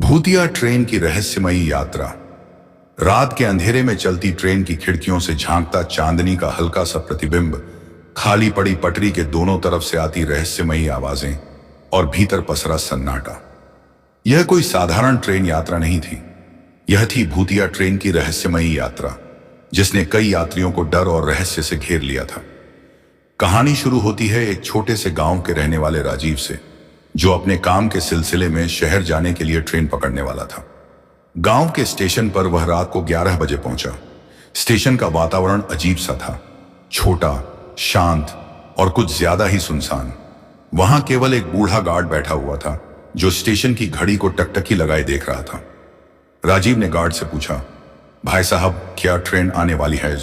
भूतिया ट्रेन की रहस्यमयी यात्रा। रात के अंधेरे में चलती ट्रेन की खिड़कियों से झांकता चांदनी का हल्का सा प्रतिबिंब, खाली पड़ी पटरी के दोनों तरफ से आती रहस्यमयी आवाजें और भीतर पसरा सन्नाटा। यह कोई साधारण ट्रेन यात्रा नहीं थी। यह थी भूतिया ट्रेन की रहस्यमयी यात्रा, जिसने कई यात्रियों को डर और रहस्य से घेर लिया था। कहानी शुरू होती है एक छोटे से गांव के रहने वाले राजीव से, जो अपने काम के सिलसिले में शहर जाने के लिए ट्रेन पकड़ने वाला था। गांव के स्टेशन पर वह रात को 11 बजे पहुंचा। स्टेशन का वातावरण अजीब सा था, छोटा, शांत और कुछ ज्यादा ही सुनसान। वहां केवल एक बूढ़ा गार्ड बैठा हुआ था, जो स्टेशन की घड़ी को टकटकी लगाए देख रहा था। राजीव ने गार्ड से पूछा, भाई साहब, क्या ट्रेन आने वाली है?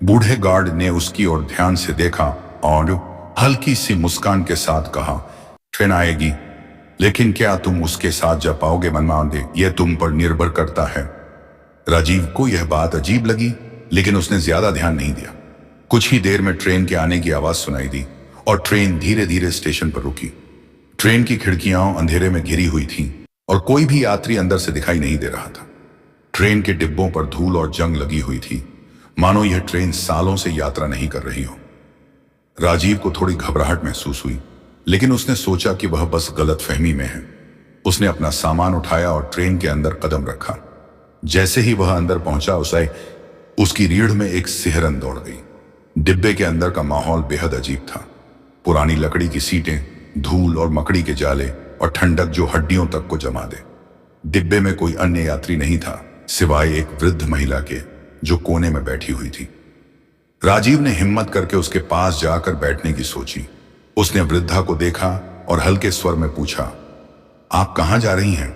बूढ़े गार्ड ने उसकी ओर ध्यान से देखा और हल्की सी मुस्कान के साथ कहा, ट्रेन आएगी, लेकिन क्या तुम उसके साथ जा पाओगे मनमाने? यह तुम पर निर्भर करता है। राजीव को यह बात अजीब लगी, लेकिन उसने ज्यादा ध्यान नहीं दिया। कुछ ही देर में ट्रेन के आने की आवाज सुनाई दी और ट्रेन धीरे धीरे स्टेशन पर रुकी। ट्रेन की खिड़कियां अंधेरे में घिरी हुई थीं और कोई भी यात्री अंदर से दिखाई नहीं दे रहा था। ट्रेन के डिब्बों पर धूल और जंग लगी हुई थी, मानो यह ट्रेन सालों से यात्रा नहीं कर रही हो। राजीव को थोड़ी घबराहट महसूस हुई, लेकिन उसने सोचा कि वह बस गलतफहमी में है। उसने अपना सामान उठाया और ट्रेन के अंदर कदम रखा। जैसे ही वह अंदर पहुंचा, उसकी रीढ़ में एक सिहरन दौड़ गई। डिब्बे के अंदर का माहौल बेहद अजीब था। पुरानी लकड़ी की सीटें, धूल और मकड़ी के जाले और ठंडक जो हड्डियों तक को जमा दे। डिब्बे में कोई अन्य यात्री नहीं था, सिवाय एक वृद्ध महिला के, जो कोने में बैठी हुई थी। राजीव ने हिम्मत करके उसके पास जाकर बैठने की सोची। उसने वृद्धा को देखा और हल्के स्वर में पूछा, आप कहां जा रही हैं?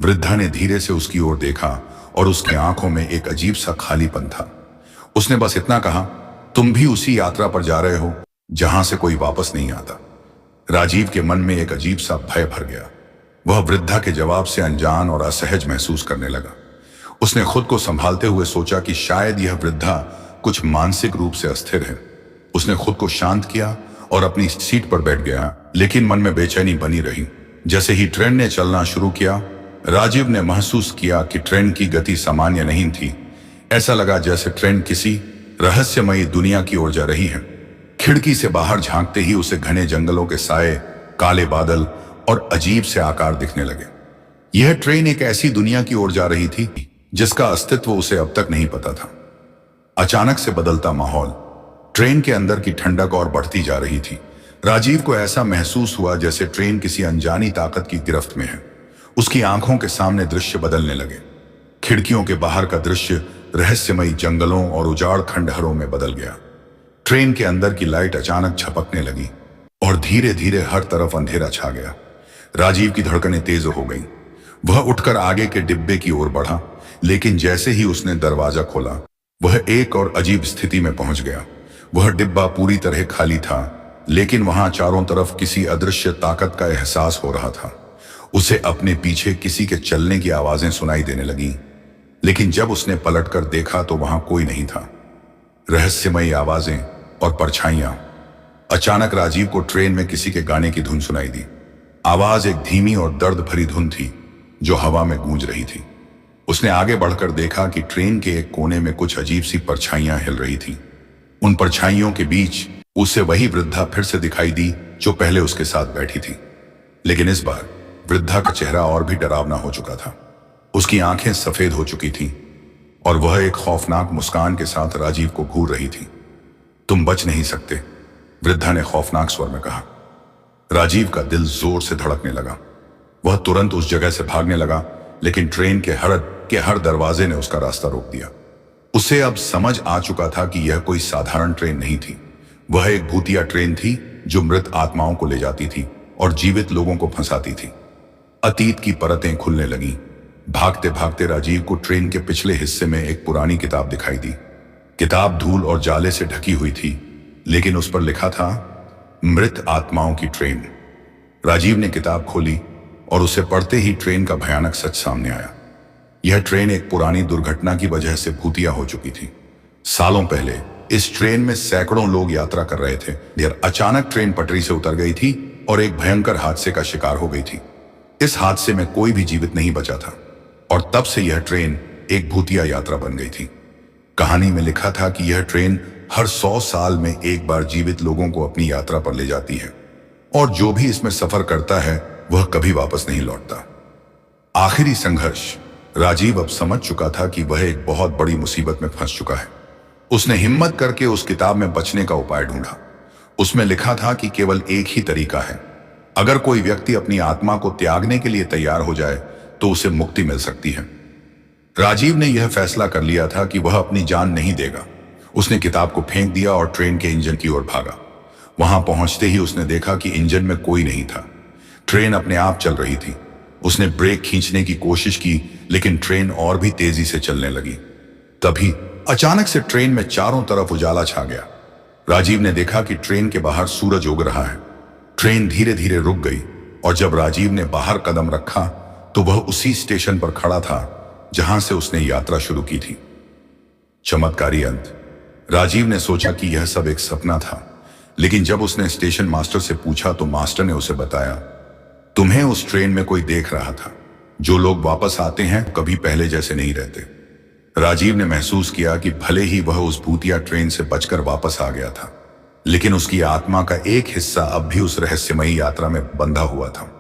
वृद्धा ने धीरे से उसकी ओर देखा और उसकी आंखों में एक अजीब सा खालीपन था। उसने बस इतना कहा, तुम भी उसी यात्रा पर जा रहे हो जहां से कोई वापस नहीं आता। राजीव के मन में एक अजीब सा भय भर गया। वह वृद्धा के जवाब से अनजान और असहज महसूस करने लगा। उसने खुद को संभालते हुए सोचा कि शायद यह वृद्धा कुछ मानसिक रूप से अस्थिर है। उसने खुद को शांत किया और अपनी सीट पर बैठ गया, लेकिन मन में बेचैनी बनी रही। जैसे ही ट्रेन ने चलना शुरू किया, राजीव ने महसूस किया कि ट्रेन की गति सामान्य नहीं थी। ऐसा लगा जैसे ट्रेन किसी रहस्यमयी दुनिया की ओर जा रही है। खिड़की से बाहर झांकते ही उसे घने जंगलों के साए, काले बादल और अजीब से आकार दिखने लगे। यह ट्रेन एक ऐसी दुनिया की ओर जा रही थी जिसका अस्तित्व उसे अब तक नहीं पता था। अचानक से बदलता माहौल, ट्रेन के अंदर की ठंडक और बढ़ती जा रही थी। राजीव को ऐसा महसूस हुआ जैसे ट्रेन किसी अनजानी ताकत की गिरफ्त में है। उसकी आंखों के सामने दृश्य बदलने लगे। खिड़कियों के बाहर का दृश्य रहस्यमयी जंगलों और उजाड़ खंडहरों में बदल गया। ट्रेन के अंदर की लाइट अचानक झपकने लगी और धीरे धीरे हर तरफ अंधेरा छा गया। राजीव की धड़कनें तेज हो गईं। वह उठकर आगे के डिब्बे की ओर बढ़ा, लेकिन जैसे ही उसने दरवाजा खोला, वह एक और अजीब स्थिति में पहुंच गया। वह डिब्बा पूरी तरह खाली था, लेकिन वहां चारों तरफ किसी अदृश्य ताकत का एहसास हो रहा था। उसे अपने पीछे किसी के चलने की आवाजें सुनाई देने लगीं, लेकिन जब उसने पलटकर देखा तो वहां कोई नहीं था। रहस्यमयी आवाजें और परछाइयां। अचानक राजीव को ट्रेन में किसी के गाने की धुन सुनाई दी। आवाज एक धीमी और दर्द भरी धुन थी, जो हवा में गूंज रही थी। उसने आगे बढ़कर देखा कि ट्रेन के एक कोने में कुछ अजीब सी परछाइयां हिल रही थीं। उन परछाइयों के बीच उसे वही वृद्धा फिर से दिखाई दी, जो पहले उसके साथ बैठी थी। लेकिन इस बार वृद्धा का चेहरा और भी डरावना हो चुका था। उसकी आंखें सफेद हो चुकी थीं और वह एक खौफनाक मुस्कान के साथ राजीव को घूर रही थी। तुम बच नहीं सकते, वृद्धा ने खौफनाक स्वर में कहा। राजीव का दिल जोर से धड़कने लगा। वह तुरंत उस जगह से भागने लगा, लेकिन ट्रेन के हर दरवाजे ने उसका रास्ता रोक दिया। उसे अब समझ आ चुका था कि यह कोई साधारण ट्रेन नहीं थी। वह एक भूतिया ट्रेन थी, जो मृत आत्माओं को ले जाती थी और जीवित लोगों को फंसाती थी। अतीत की परतें खुलने लगीं। भागते भागते राजीव को ट्रेन के पिछले हिस्से में एक पुरानी किताब दिखाई दी। किताब धूल और जाले से ढकी हुई थी, लेकिन उस पर लिखा था, मृत आत्माओं की ट्रेन। राजीव ने किताब खोली और उसे पढ़ते ही ट्रेन का भयानक सच सामने आया। यह ट्रेन एक पुरानी दुर्घटना की वजह से भूतिया हो चुकी थी। सालों पहले इस ट्रेन में सैकड़ों लोग यात्रा कर रहे थे। अचानक ट्रेन पटरी से उतर गई थी और एक भयंकर हादसे का शिकार हो गई थी। इस हादसे में कोई भी जीवित नहीं बचा था और तब से यह ट्रेन एक भूतिया यात्रा बन गई थी। कहानी में लिखा था कि यह ट्रेन हर 100 साल में एक बार जीवित लोगों को अपनी यात्रा पर ले जाती है और जो भी इसमें सफर करता है वह कभी वापस नहीं लौटता। आखिरी संघर्ष। राजीव अब समझ चुका था कि वह एक बहुत बड़ी मुसीबत में फंस चुका है। उसने हिम्मत करके उस किताब में बचने का उपाय ढूंढा। उसमें लिखा था कि केवल एक ही तरीका है। अगर कोई व्यक्ति अपनी आत्मा को त्यागने के लिए तैयार हो जाए तो उसे मुक्ति मिल सकती है। राजीव ने यह फैसला कर लिया था कि वह अपनी जान नहीं देगा। उसने किताब को फेंक दिया और ट्रेन के इंजन की ओर भागा। वहां पहुंचते ही उसने देखा कि इंजन में कोई नहीं था। ट्रेन अपने आप चल रही थी। उसने ब्रेक खींचने की कोशिश की, लेकिन ट्रेन और भी तेजी से चलने लगी। तभी अचानक से ट्रेन में चारों तरफ उजाला छा गया। राजीव ने देखा कि ट्रेन के बाहर सूरज उग रहा है। ट्रेन धीरे धीरे रुक गई और जब राजीव ने बाहर कदम रखा तो वह उसी स्टेशन पर खड़ा था जहां से उसने यात्रा शुरू की थी। चमत्कारी अंत। राजीव ने सोचा कि यह सब एक सपना था, लेकिन जब उसने स्टेशन मास्टर से पूछा तो मास्टर ने उसे बताया, तुम्हें उस ट्रेन में कोई देख रहा था। जो लोग वापस आते हैं कभी पहले जैसे नहीं रहते। राजीव ने महसूस किया कि भले ही वह उस भूतिया ट्रेन से बचकर वापस आ गया था, लेकिन उसकी आत्मा का एक हिस्सा अब भी उस रहस्यमयी यात्रा में बंधा हुआ था।